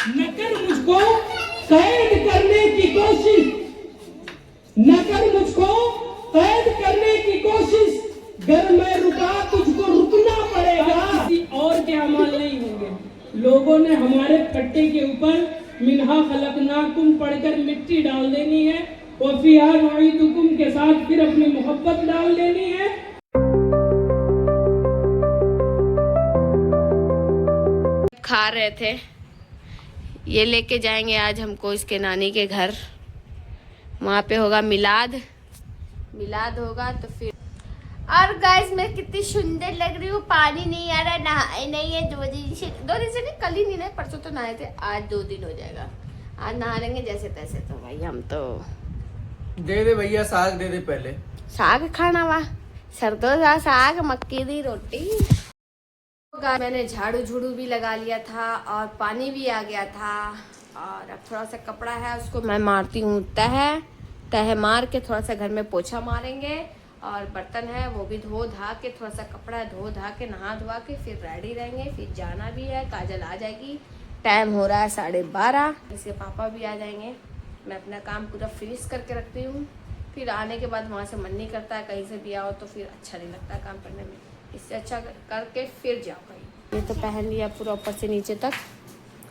न कर मुझको कैद करने की कोशिश, न कर मुझको कैद करने की कोशिश, घर में रुका तुझको रुकना पड़ेगा। किसी और के अमाल नहीं होंगे। लोगों ने हमारे पट्टे के ऊपर मिन्हा खलकनाकुम पढ़कर मिट्टी डाल देनी है और फिहा नुईदुकुम के साथ फिर अपनी मोहब्बत डाल देनी है। खा रहे थे, ये लेके जाएंगे आज हमको इसके नानी के घर, वहाँ पे होगा मिलाद होगा तो फिर। और गाइस मैं कितनी सुंदर लग रही हूँ, पानी नहीं आ रहा, नहाए नहीं है 2 दिन से नहीं, कल ही नहीं नहाए, परसों तो नहाए थे, आज 2 दिन हो जाएगा, आज नहा लेंगे जैसे तैसे। तो भाई हम तो दे दे भैया, साग दे दे पहले। साग खाना वा, सरदों का साग, मक्की दी रोटी। मैंने झाड़ू झूड़ू भी लगा लिया था और पानी भी आ गया था, और अब थोड़ा सा कपड़ा है उसको मैं मारती हूँ तह मार के थोड़ा सा घर में पोछा मारेंगे, और बर्तन है वो भी धो धा के, थोड़ा सा कपड़ा धो धा के, नहा धोवा के फिर रेडी रहेंगे, फिर जाना भी है। काजल आ जाएगी, टाइम हो रहा है 12:30, इसके पापा भी आ जाएंगे। मैं अपना काम पूरा फिनिश करके रखती हूँ, फिर आने के बाद वहाँ से मन नहीं करता है, कहीं से भी आओ तो फिर अच्छा नहीं लगता काम करने में, इससे अच्छा करके फिर जाओ कहीं। ये तो पहन लिया पूरा ऊपर से नीचे तक।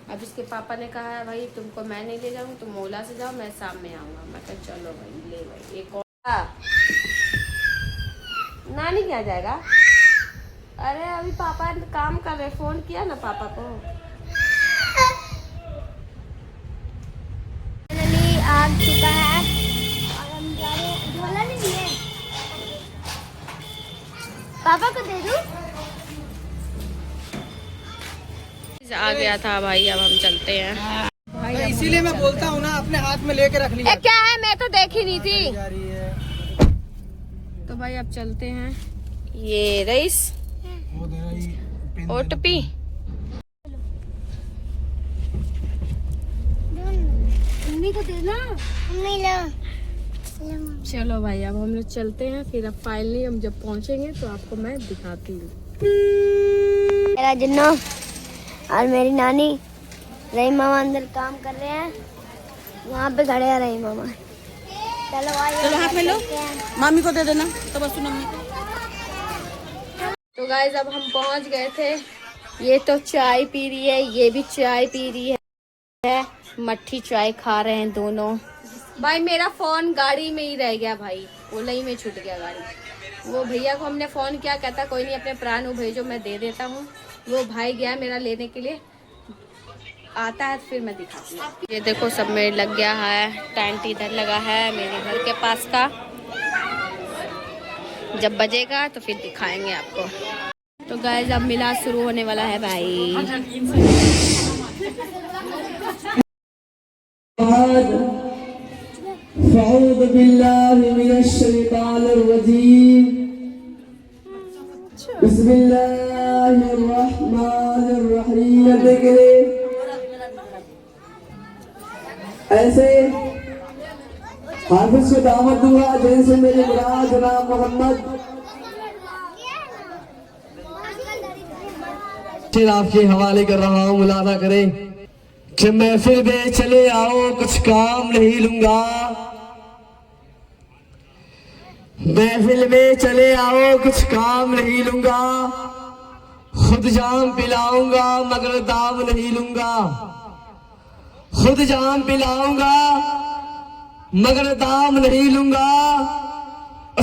अब इसके पापा ने कहा है भाई तुमको मैं नहीं ले जाऊँ, तुम ओला से जाओ, मैं शाम में आऊँगा। मैं कहा चलो भाई ले भाई। एक और नानी क्या जाएगा? अरे अभी पापा काम कर रहे, फोन किया ना पापा को। आज सुबह है और हम जा रहे हैं, झोला नहीं लिए, पापा को दे दूं? आ गया था भाई, अब हम चलते हैं। इसीलिए मैं बोलता हूँ ना, अपने हाथ में लेके रख लिया। क्या है, मैं तो देख ही नहीं थी। जा रही है। तो भाई अब चलते हैं। ये रईस ओटपी, मम्मी को देना, मम्मी लो। चलो भाई अब हम लोग चलते हैं। फिर अब फाइनली हम जब पहुंचेंगे तो आपको मैं दिखाती हूँ। मेरा जिन्नो और मेरी नानी रहीम मामा अंदर काम कर रहे हैं, वहाँ पे खड़े हैं रहीम मामा। चलो हाथ में लो, मामी को दे देना तो बस मम्मी। तो गाइस अब हम पहुंच गए थे। ये तो चाय पी रही है, ये भी चाय पी रही है, मट्ठी चाय खा रहे हैं दोनों। भाई मेरा फोन गाड़ी में ही रह गया भाई, ओला ही में छूट गया गाड़ी। वो भैया को हमने फोन किया, कहता कोई नहीं अपने प्राण हो भेजो मैं दे देता हूँ। वो भाई गया मेरा लेने के लिए, आता है तो फिर मैं दिखाती हूँ। ये देखो सब में लग गया है, टेंट इधर लगा है मेरे घर के पास का। जब बजेगा तो फिर दिखाएंगे आपको। तो गाइस अब मिलाद शुरू होने वाला है भाई। फ़अऊज़ु बिल्लाहि मिनश शैतानिर रजीम, बिस्मिल्लाहिर रहमानिर रहीम। ऐसे हाफिज को दावत दूंगा जैसे मेरे मुराद जनाब मोहम्मद फिर आपके हवाले कर रहा हूँ। मुलादा करें कि महफिल में चले आओ कुछ काम नहीं लूंगा, महफिल में चले आओ कुछ काम नहीं लूंगा, खुद जाम पिलाऊंगा मगर दाम नहीं लूंगा, खुद जाम पिलाऊंगा मगर दाम नहीं लूंगा।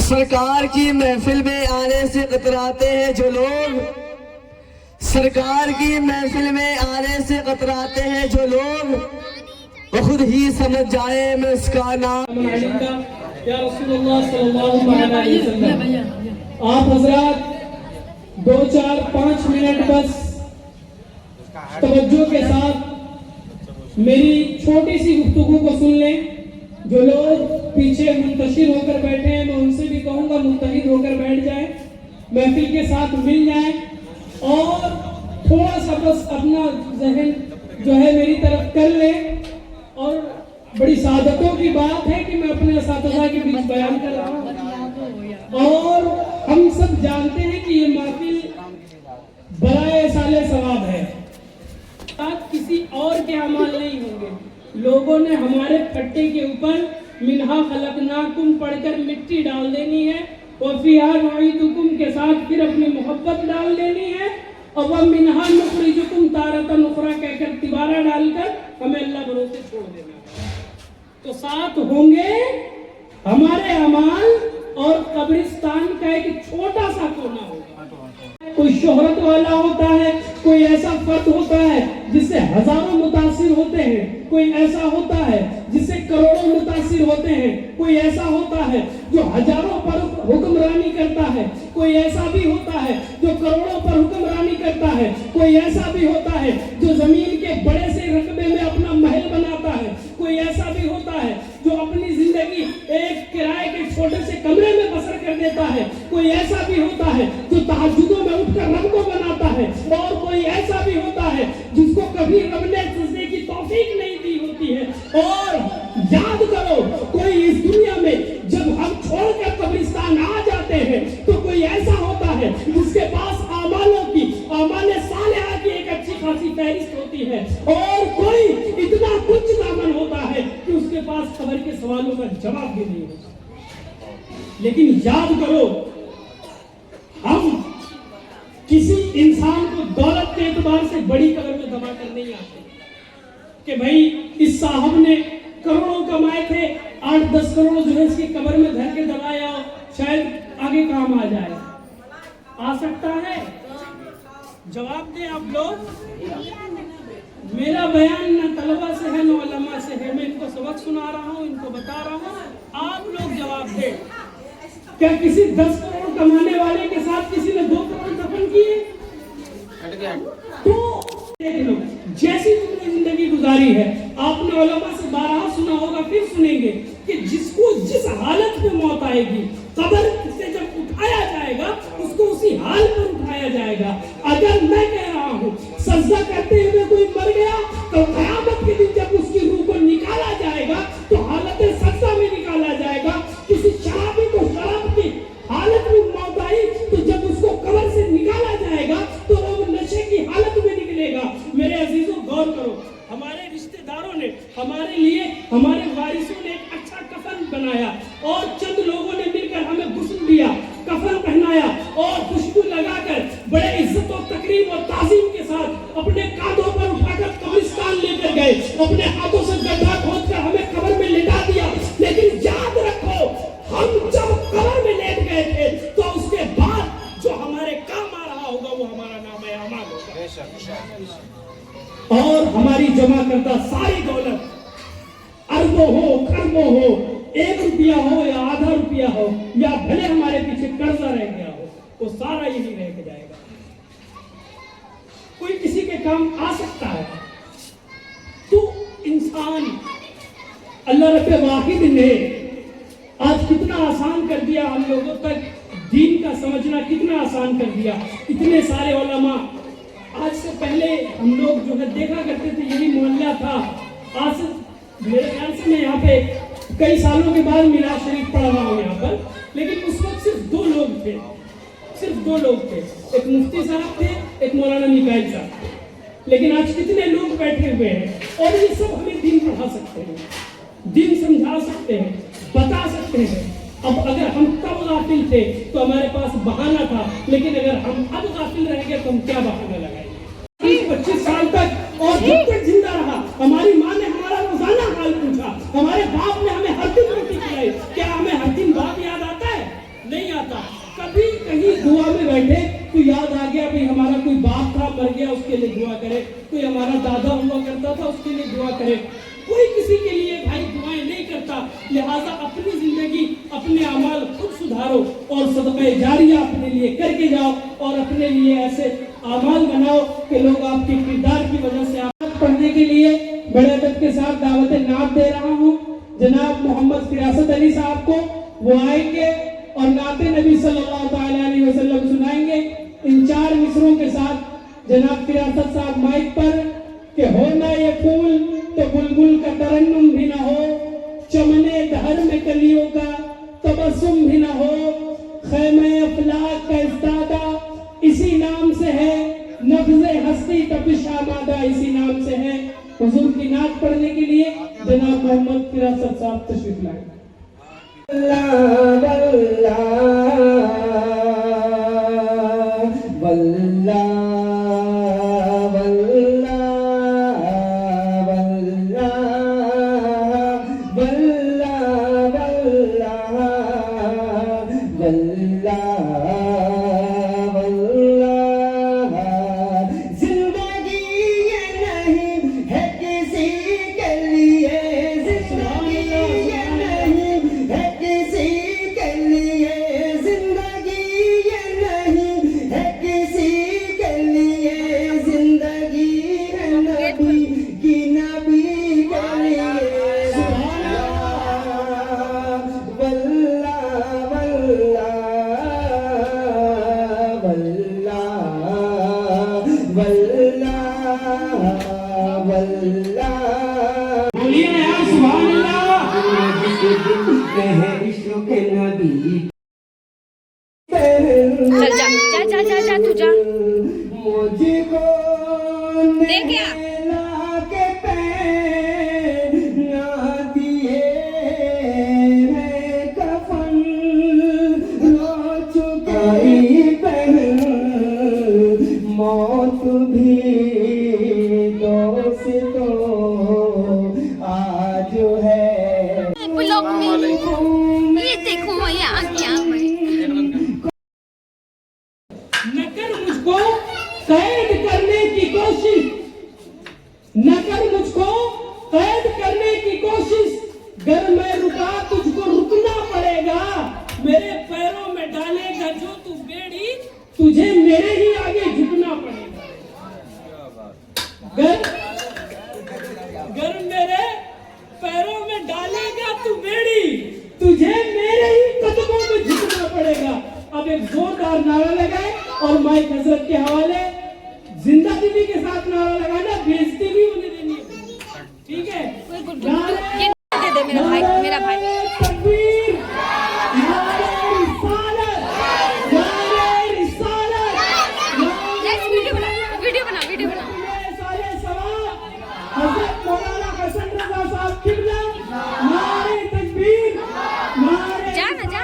सरकार की महफिल में आने से कतराते हैं जो लोग, सरकार की महफिल में आने से कतराते हैं जो लोग, वो खुद ही समझ जाए मैं उसका नाम। या रसूलुल्लाह सल्लल्लाहु अलैहि वसल्लम, आप हजरात 2-4-5 मिनट बस तवज्जो के साथ मेरी छोटी सी गुफ्तगू को सुन लें। जो लोग पीछे मुंतशिर होकर बैठे हैं मैं उनसे भी कहूँगा मुत्तहिद होकर बैठ जाए, महफिल के साथ मिल जाए और थोड़ा सा बस अपना जहन जो है मेरी तरफ कर ले। और बड़ी सादतों की बात है कि मैं अपने असातिज़ा के बीच बयान कर रहा हूँ, और हम सब जानते हैं कि ये महफिल बराए साले सवाब है। किसी किसी और के अमाल नहीं होंगे। लोगों ने हमारे फट्टे के ऊपर मिन्हा खलकनाकुम पढ़कर मिट्टी डाल देनी है और फिहा नुईदुकुम के साथ फिर अपनी मोहब्बत डाल देनी है और वह मिन्हा नुखरिजुकुम तारतन उखरा कहकर तिबारा डालकर हमें अल्लाह भरोसे छोड़ देना है। तो साथ होंगे हमारे अमाल और कब्रिस्तान का एक छोटा सा कोना होगा। कोई शोहरत वाला होता है, कोई ऐसा फर्द होता है जिससे हजारों मुतासिर होते हैं, कोई ऐसा होता है जिससे करोड़ों मुतासिर होते हैं, कोई ऐसा होता है जो हजारों पर हुक्मरानी करता है, कोई ऐसा भी होता है जो करोड़ों पर हुक्मरानी करता है, कोई ऐसा भी होता है जो जमीन के बड़े से रकबे में अपना महल बनाता है, कोई ऐसा भी होता है जो अपनी जिंदगी एक किराए के छोटे से कमरे में बसर कर देता है, कोई ऐसा भी होता है जो तहज्जुदों में उठकर रब को बनाता है, और कोई ऐसा भी होता है जिसको कभी रब ने सजदे की तौफीक नहीं दी होती है। और याद करो, कोई इस दुनिया में जब हम छोड़कर कब्रिस्तान आ जाते हैं तो कोई ऐसा होता है जिसके पास आमालों की आमाले सालेहा की एक अच्छी खासी फहरिस्त होती है, और कोई इतना कुछ दामन होता है कि उसके पास कब्र के सवालों का जवाब भी नहीं होता। लेकिन याद करो, हम किसी इंसान को दौलत के एतबार से बड़ी कब्र में दबा कर नहीं आते कि भाई इस साहब ने करोड़ों कमाए थे, 8-10 करोड़ जो है इसकी कब्र में धर के दबाया, शायद आगे काम आ जाए। आ सकता है? जवाब दें आप लोग। मेरा बयान न तलबा से है न उलमा से है, मैं इनको सबक सुना रहा हूँ, इनको बता रहा हूँ, आप लोग जवाब दें। क्या किसी 10 करोड़ कमाने वाले के साथ किसी ने 2 करोड़ दफन किए? तो देख लो, जैसी तुमने जिंदगी गुजारी है, आपने उलमा से 12 सुना होगा, फिर सुनेंगे कि जिसको जिस हालत में मौत आएगी, कब्र से जब उठाया जाएगा उसको उसी हाल पर उठाया जाएगा। अगर मैं कह रहा हूँ सजदा करते हुए कोई मर गया तो क़यामत के दिन जब उसकी रूह को निकाला जाएगा तो हालत सजदा में निकाला जाएगा। किसी शराबी को शराब की हालत में मौत आई तो जब उसको कब्र से निकाला जाएगा तो वो नशे की हालत में निकलेगा। मेरे अजीजों, गौर करो, हमारे रिश्तेदारों ने हमारे लिए, हमारे वारिसों ने एक अच्छा कफन बनाया और चंद लोगों ने मिलकर हमें गुस्ल दिया, कफन पहनाया और खुशबू लगाकर बड़े इज्जत और तकरीम और ताज़ीम के साथ अपने कांधों पर उठाकर कब्रिस्तान लेकर गए, अपने हाथों से गड्ढा खोदकर हमें कब्र में लेटा दिया। लेकिन याद रखो, हम जब कब्र में लेट गए थे तो उसके बाद जो हमारे काम आ रहा होगा वो हमारा नाम है अमाल होगा। और हमारी जमा करता सारी दौलत, अरबों हो, खरबों हो, 1 रुपया हो या आधा रुपया हो या भले हमारे पीछे कर्जा रह गया हो, वो सारा यही रह जाएगा। कोई किसी के काम आ सकता है तो इंसान, अल्लाह रब्बे वाहिद ने आज कितना आसान कर दिया, हम लोगों तक दीन का समझना कितना आसान कर दिया। इतने सारे उलमा, आज से पहले हम लोग जो है देखा करते थे, यही मोहल्ला था। आज से मेरे ख्याल से मैं यहाँ पे कई सालों के बाद मिलाद शरीफ पढ़ रहा हूँ यहाँ पर, लेकिन उस वक्त सिर्फ 2 लोग थे, सिर्फ 2 लोग थे, एक मुफ्ती साहब थे, एक मौलाना निकाइल साहब। लेकिन आज कितने लोग बैठे हुए हैं और ये सब हमें दीन पढ़ा सकते हैं, दीन समझा सकते हैं, बता सकते हैं। अब अगर हम तब गाफिल थे तो हमारे पास बहाना था, लेकिन अगर हम अब गाफिल रह गए तो हम क्या बहाना लगाएंगे? 25 साल तक और जब तक जिंदा रहा, हमारी माँ ने हमारा रोजाना हाल पूछा, हमारे बाप ने हमें हर दिन रोटी खिलाई। क्या हमें हर दिन बाप याद आता है? नहीं आता। कभी कहीं दुआ में बैठे तो याद आ गया भाई हमारा कोई बाप था, मर गया, उसके लिए दुआ करे, कोई हमारा दादा हुआ करता था, उसके लिए दुआ करे। कोई किसी के लिए भाई दुआएं नहीं करता। लिहाजा अपनी जिंदगी, अपने अमाल खुद सुधारो और सदक़े जारिया अपने लिए करके जाओ और अपने लिए ऐसे अमाल बनाओ कि लोग आपके किरदार की वजह से आप पढ़ने के लिए बड़े अदब के साथ दावत नात दे रहा हूँ जनाब मोहम्मद फिरासत अली साहब को। वो आएंगे और नाते नबी सल्लल्लाहु अलैहि वसल्लम सुनाएंगे इन 4 मिसरों के साथ। जनाब फिरासत साहब माइक पर कि हो ना ये फूल तो बुलबुल का तरन्नुम भी ना हो, चमने दहर में कलियों का तबस्सुम भी ना हो, खैमे अफलाक का इस्तादा इसी नाम से है, नफ्ज़े हस्ती तपिश आमादा इसी नाम से है। हुजूर की नात पढ़ने के लिए जनाब मोहम्मद फिरासत साहब तशरीफ लाए। बोलिए ना यार, सुभान अल्लाह। चल जा जा जा जा जा तू जा। दे क्या? मौत भी दोस्तों आज है। ब्लॉग में ये देखो यहाँ क्या न कर मुझको कैद करने की कोशिश, न कर मुझको कैद करने की कोशिश, गर मैं रुका तुझको रुकना पड़ेगा। मेरे पैरों में डालेगा जो तू बेड़ी, तुझे मेरे ही आगे झुकना पड़ेगा। गर मेरे पैरों में डालेगा तू बेड़ी, तुझे मेरे ही कदमों में झुकना पड़ेगा। अब एक जोरदार नारा लगाए और माइक हजरत के हवाले जिंदा दिली के साथ नारा लगाना, बेइज्जती भी उन्हें देनी है, ठीक है? ये दे दे मेरा भाई, मेरा भाई। तकबीर, नारे रिसालत, नारे रिसालत, लेट्स वीडियो बना, वीडियो बना, वीडियो बना। सारे सवाब हजरत मौलाना हसन रजा साहब किबला, नारे तकबीर, नारे जा ना जा।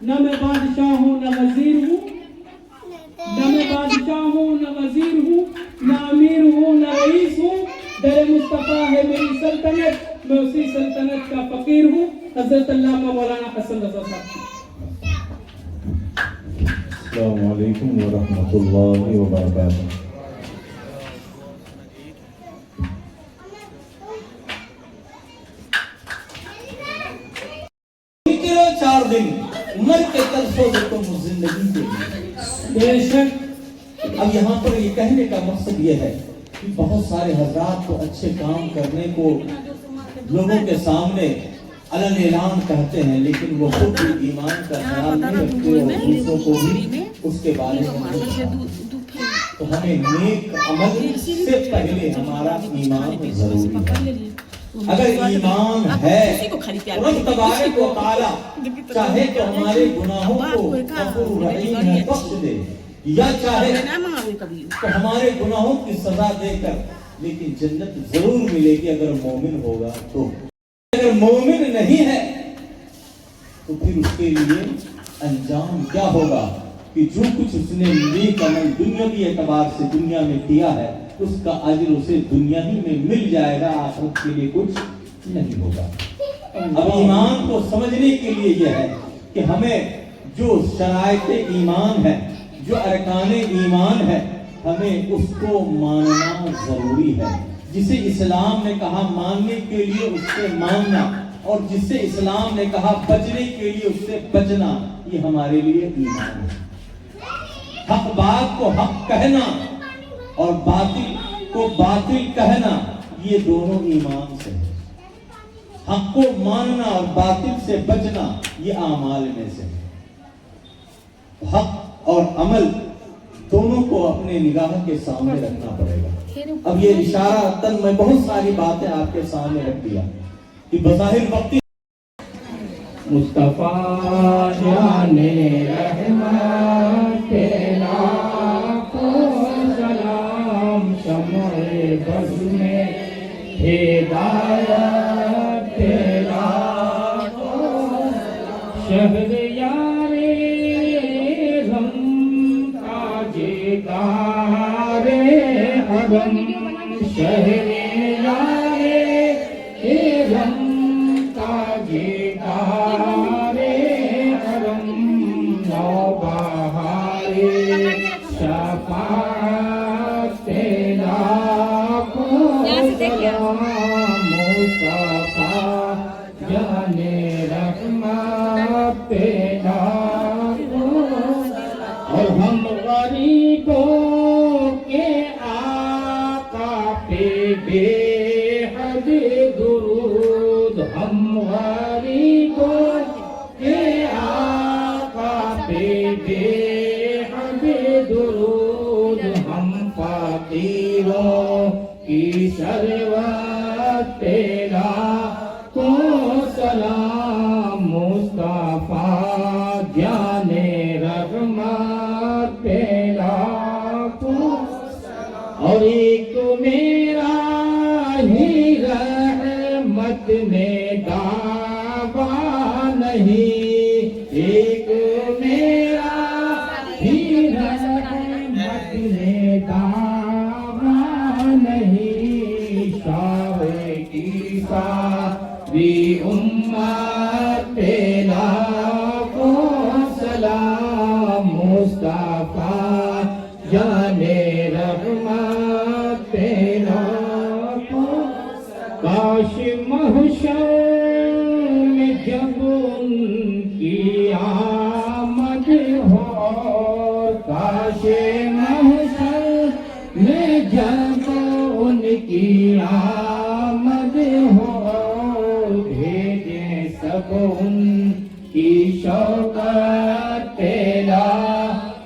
न मैं बादशाह हूँ न वजीर हूँ, न मैं बादशाह हूँ न वजीर हूँ, न अमीर हूँ न रईस हूँ, दर मुस्तफा है मेरी सल्तनत, मैं उसी सल्तनत का फकीर हूँ। हजरत अल्लामा मौलाना हसन रजा साहब। अस्सलामु अलैकुम व रहमतुल्लाहि व बरकातुहू। निकलो 4 दिन मर के कल सो तुम जिंदगी के लिए। बेशक अब यहाँ पर ये कहने का मकसद ये है कि बहुत सारे हजरात को अच्छे काम करने को लोगों के सामने अलग ऐलान कहते हैं, लेकिन वो खुद भी ईमान का ख्याल नहीं रखते और दूसरों को भी उसके बारे में नहीं बताते। तो हमें नेक अमल से पहले हमारा ईमान जरूरी है। अगर ईमान है रब तबारक व तआला चाहे तो हमारे गुनाहों को गफूर रहीम है बख्श दे, या चाहे तो हमारे गुनाहों की सजा देकर, लेकिन जन्नत जरूर मिलेगी अगर मोमिन होगा तो। अगर मोमिन नहीं है तो फिर उसके लिए अंजाम क्या होगा कि जो कुछ उसने नेक अमल दुनियावी एतबार से दुनिया में किया है उसका अजर उसे दुनिया ही में मिल जाएगा, आखिरत के लिए कुछ नहीं होगा। अब ईमान को समझने के लिए यह है कि हमें जो शरायते ईमान है, जो अरकाने ईमान है, हमें उसको मानना जरूरी है। जिसे इस्लाम ने कहा मानने के लिए उससे मानना, और जिससे इस्लाम ने कहा बचने के लिए उससे बचना, ये हमारे लिए ईमान है। हक बात को हक कहना और बातिल को बातिल कहना, ये दोनों ईमान से है। हक को मानना और बातिल से बचना, ये आमाल में से है। हक और अमल दोनों को अपने निगाह के सामने रखना पड़ेगा। अब ये इशारा तन में बहुत सारी बातें आपके सामने रख दिया कि बज़ाहिर वक्ती मुस्तफा जाने रहमत के लाखों बज़ में हिदायत तेरा शहरयारे गम ताजेदारे हरम शहरयारे गम ताजेदारे हरम नौबहारे शफाअत तेरा को सलाम मुस्तफा जाने रहमत तेरा को और हम गरीबों के आका पे बेहद दुरूद हम गरीबों के आका पे बेहद दुरूद हम फकीरों की सरवत तेरा को सलाम मुस्तफा जाने रहमत तेरा को और एक मेरा ही रहमत में दावा नहीं एक मेरा ही रहमत में दावा नहीं शावे की सारी उम्मत तेरा को सलाम मुस्तफा जाने रहमत तेरा को काश महशर में जब उनकी आमद हो काश महशर में जब उनकी आमद हो भेजे सब उनकी शौकत तेरा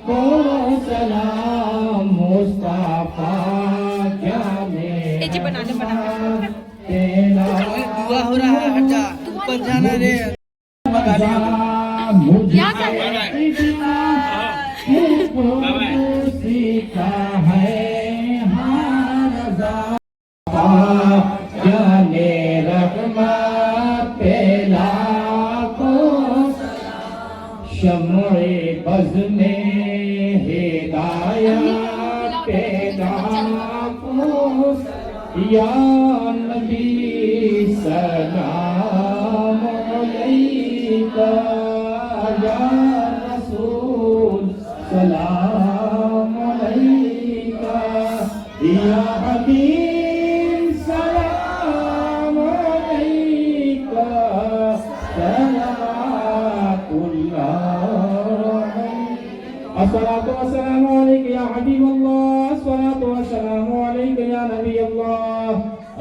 को सलाम मुस्तफा जाने तेरा दुआ हो रहा है, हट जा, ऊपर जाना रे। क्या कर सीखा है जाने रहमत तेरा को शम्ए बज़ में हिदायत तेरा को या नबी सलाम अलैका या रसूल सलाम अलैका या हबीब सलाम अलैका सलामुल्लाह अस्सलातु वस्सलामु अलैका या हबीबल्लाह अस्सलातु वस्सलामु अलैका या नबीयल्लाह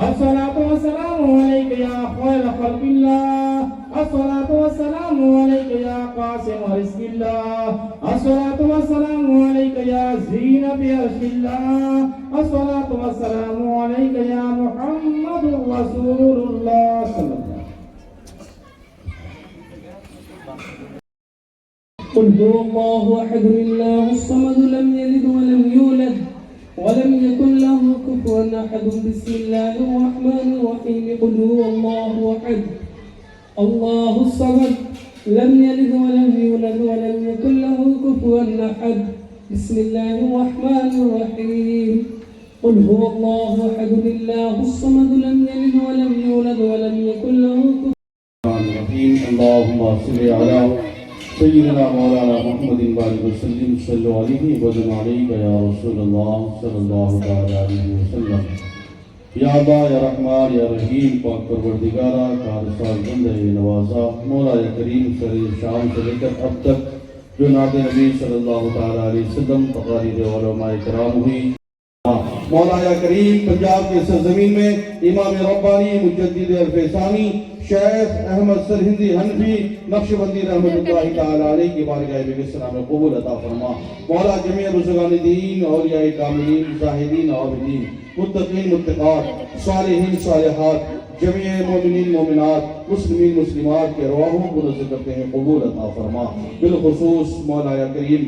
अस्सलातु वस्सलामु अलैका या खैर खल्क़िल्लाह अस्सलातु वस्सलामु अलैका या कासिम रिज़्क़िल्लाह अस्सलातु वस्सलामु अलैका या ज़ीनत अर्शिल्लाह अस्सलातु वस्सलामु अलैका या मुहम्मदुर रसूलुल्लाह सल्लल्लाहु قل هو الله أحد الله الصمد لم يلد ولم يولد ولم يكن له كفوا أحد بسم الله الرحمن الرحيم قل هو الله أحد الله الصمد لم يلد ولم يولد ولم يكن له كفوا أحد بسم الله الرحمن الرحيم قل هو الله أحد الله الصمد لم يلد ولم يولد ولم يكن له كفوا الرحيم اللهم صل على سيدنا مولانا محمد وآله وسلم صلوا عليه وسلم عليك يا رسول الله صلى الله عليه وسلم یا اللہ یا رحمان یا رحیم پاک پروردگارہ کارساز بندہ نوازا مولا یا کریم سر شام سے لے کر اب تک جو نعت نبی صلی اللہ علیہ وسلم تقاریر علماء کرام ہوئی مولا یا کریم پنجاب کے سرزمین میں امام ربانی مجدد الفیسانی شیخ احمد سرہندی حنفی نقشبندی رحمت اللہ تعالی علیہ کی بارگاہ میں سلام قبول عطا فرما مولا جميع بزرگان دین اولیاء کاملین زاہدین عابدین متقین متقات صالحین صالحات جميع مومنین مومنات مسلمین مسلمات کے رواحوں کو نظر کرتے ہیں قبول عطا فرما بالخصوص مولا یا کریم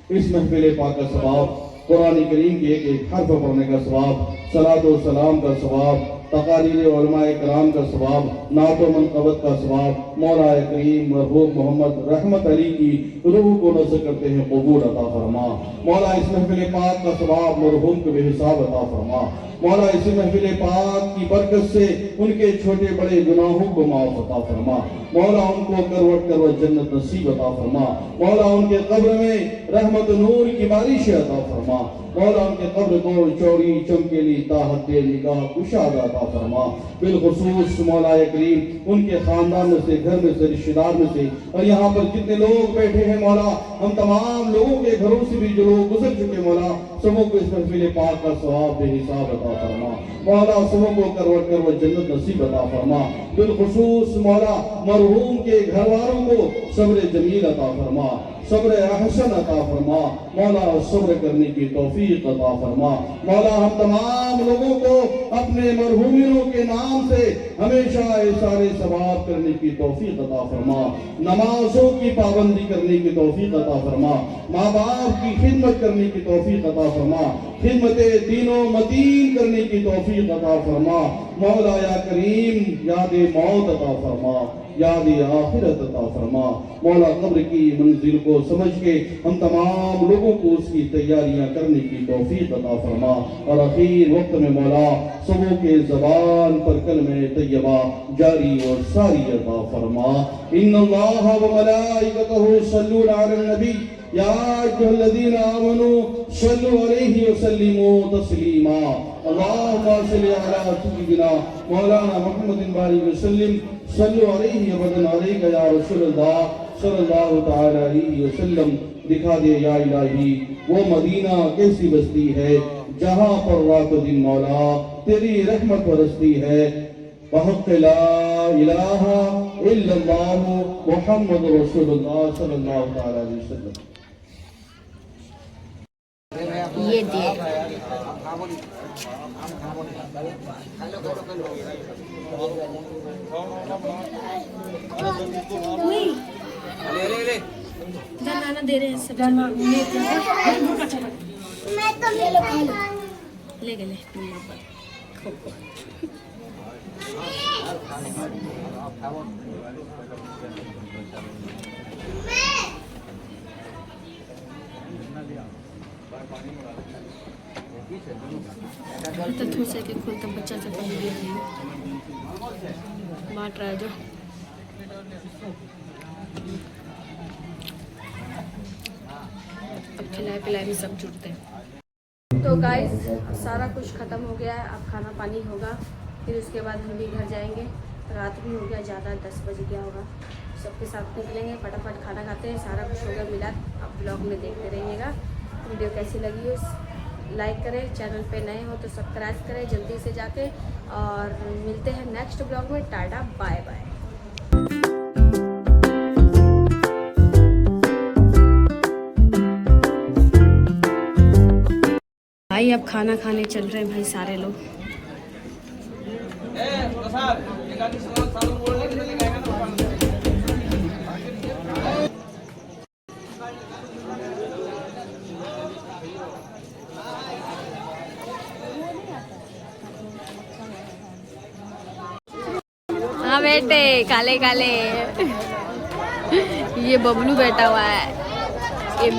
اس محفل پاک ثواب قرآن کریم کے ایک ایک حرف پڑھنے کا ثواب، صلاۃ و سلام کا ثواب، تقاریر علماء کرام کا ثواب، نعت و منقبت کا ثواب مولا کریم مرحوم محمد رحمت علی کی روح کو نذر کرتے ہیں قبول عطا فرما۔ مولا اس محفل پاک کا ثواب مرحوم کو بے حساب عطا فرما۔ مولا اس محفل پاک کی برکت سے ان کے چھوٹے بڑے گناہوں کو معاف عطا فرما۔ مولا ان کو کروٹ کروٹ جنت نصیب عطا فرما۔ مولا ان کے قبر میں رحمت و نور کی بارش عطا فرما۔ مولا ان کے قبر کو چوڑی چمکیلی طاعت دے نگاہ کشاد عطا فرما۔ بالخصوص مولا کریم ان کے خاندان میں سے، گھر میں سے، رشتہ دار میں سے، اور یہاں پر جتنے لوگ بیٹھے ہیں مولا، ہم تمام لوگوں کے گھروں سے بھی جو لوگ گزر چکے مولا، سبوں کو اس محفل پاک کا ثواب بے حساب عطا فرما۔ مولا سبوں کو کروٹ کروٹ جنت نصیب عطا فرما۔ بالخصوص مولا مرحوم کے گھر والوں کو صبر جمیل عطا فرما، صبر احسن عطا فرما۔ مولا صبر کرنے کی توفیق عطا فرما۔ مولا ہم تمام لوگوں کو اپنے مرحومینوں کے نام سے ہمیشہ اثار ثواب کرنے کی توفیق عطا فرما، نمازوں کی پابندی کرنے کی توفیق عطا فرما، ماں باپ کی خدمت کرنے کی توفیق عطا فرما، خدمت دین و مدین کرنے کی توفیق عطا فرما۔ مولا یا کریم یاد موت عطا فرما، یاد آخرت عطا فرما۔ مولا قبر کی منزل کو سمجھ کے ہم تمام لوگوں کو اس کی تیاریاں کرنے کی توفیق عطا فرما، اور اخیر وقت میں مولا سبوں کے زبان پر کلمہ طیبہ جاری اور ساری عطا فرما۔ ان اللہ و ملائکتہ یصلون علی النبی یا ایھا الذین آمنوا صلوا علیہ وسلموا تسلیما۔ اللہم صل علی سیدنا مولانا محمد بارک وسلم، صلوا علیہ ابدا علیک یا رسول اللہ صلی اللہ تعالی علیہ وسلم۔ دکھا دے یا الہی وہ مدینہ کیسی بستی ہے جہاں پر رات و دن مولا تیری رحمت برستی ہے۔ بحق لا الہ الا اللہ محمد رسول اللہ صلی اللہ تعالی علیہ وسلم۔ یہ دے جانا دے رہے ہیں سب لے گئے کھولتا تھو سے کہ کھولتا بچہ سے پڑھ لیا بانٹ رہا ہے جو اب کھلائے پلائے میں سب جڑتے ہیں۔ تو گائز سارا کچھ ختم ہو گیا ہے، اب کھانا پانی ہوگا، پھر اس کے بعد ہم بھی گھر جائیں گے۔ رات بھی ہو گیا زیادہ، 10 بج گیا ہوگا، سب کے ساتھ نکلیں گے، پٹافٹ کھانا کھاتے ہیں، سارا کچھ ہوگا ملا۔ آپ بلاگ میں دیکھتے رہیے گا۔ ویڈیو کیسی لگی ہو لائک کریں، چینل پہ نئے ہو تو سبسکرائب کریں جلدی سے جا کے، اور ملتے ہیں نیکسٹ بلاگ میں۔ Tata bye bye. بھائی اب کھانا کھانے چل رہے ہیں بھائی سارے لوگ۔ ہاں بیٹے کالے کالے، یہ ببلو بیٹا ہوا ہے، یہ